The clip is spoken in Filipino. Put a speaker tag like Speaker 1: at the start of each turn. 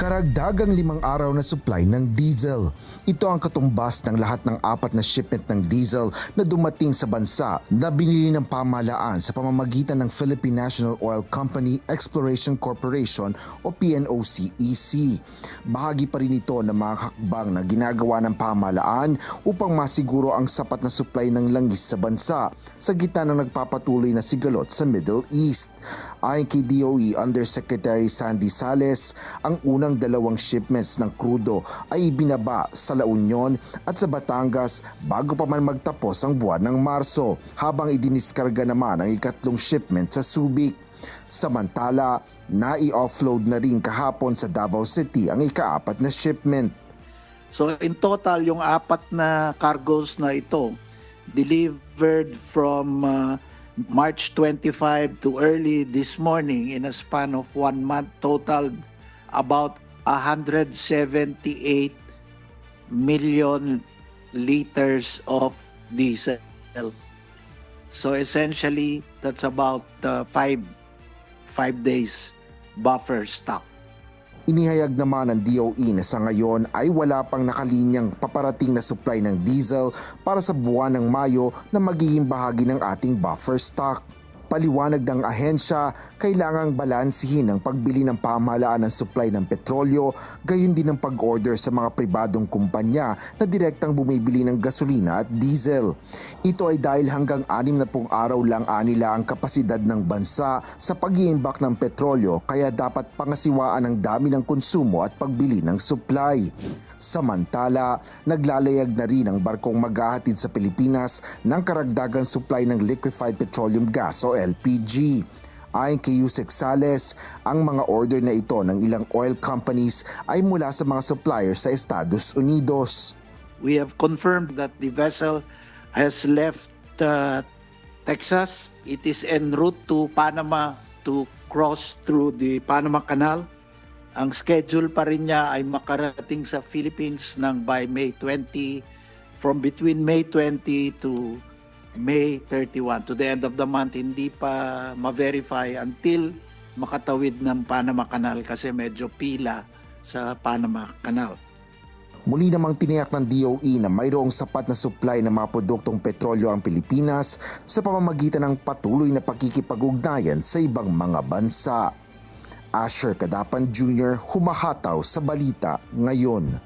Speaker 1: Karagdagang 5 araw na supply ng diesel. Ito ang katumbas ng lahat ng 4 na shipment ng diesel na dumating sa bansa na binili ng pamahalaan sa pamamagitan ng Philippine National Oil Company Exploration Corporation o PNOCEC. Bahagi pa rin ito ng mga hakbang na ginagawa ng pamahalaan upang masiguro ang sapat na supply ng langis sa bansa sa gitna ng nagpapatuloy na sigalot sa Middle East. Ayon kay DOE Undersecretary Sandy Sales, ang unang 2 shipments ng krudo ay ibinaba sa La Union at sa Batangas bago pa man magtapos ang buwan ng Marso, habang idiniskarga naman ang ikatlong shipment sa Subic. Samantala, nai-offload na rin kahapon sa Davao City ang ika-4 na shipment.
Speaker 2: So in total, yung 4 na cargoes na ito delivered from March 25 to early this morning in a span of 1 month totaled about 178 million liters of diesel. So essentially, that's about 5 days buffer stock.
Speaker 1: Inihayag naman ng DOE na sa ngayon ay wala pang nakalinyang paparating na supply ng diesel para sa buwan ng Mayo na magiging bahagi ng ating buffer stock. Paliwanag ng ahensya, kailangang balansihin ang pagbili ng pamahalaan ng supply ng petrolyo, gayon din ang pag-order sa mga pribadong kumpanya na direktang bumibili ng gasolina at diesel. Ito ay dahil hanggang 60 araw lang anila ang kapasidad ng bansa sa pag-iimbak ng petrolyo, kaya dapat pangasiwaan ang dami ng konsumo at pagbili ng supply. Samantala, naglalayag na rin ang barkong maghahatid sa Pilipinas ng karagdagang supply ng liquefied petroleum gas o LPG. Ayon kay Yusek Sales, ang mga order na ito ng ilang oil companies ay mula sa mga suppliers sa Estados Unidos.
Speaker 2: We have confirmed that the vessel has left Texas. It is en route to Panama to cross through the Panama Canal. Ang schedule pa rin niya ay makarating sa Philippines by May 20, from between May 20 to May 31. To the end of the month, hindi pa ma-verify until makatawid ng Panama Canal kasi medyo pila sa Panama Canal.
Speaker 1: Muli namang tiniyak ng DOE na mayroong sapat na supply ng mga produktong petrolyo ang Pilipinas sa pamamagitan ng patuloy na pakikipag-ugnayan sa ibang mga bansa. Asher Cadapan Jr., humahataw sa balita ngayon.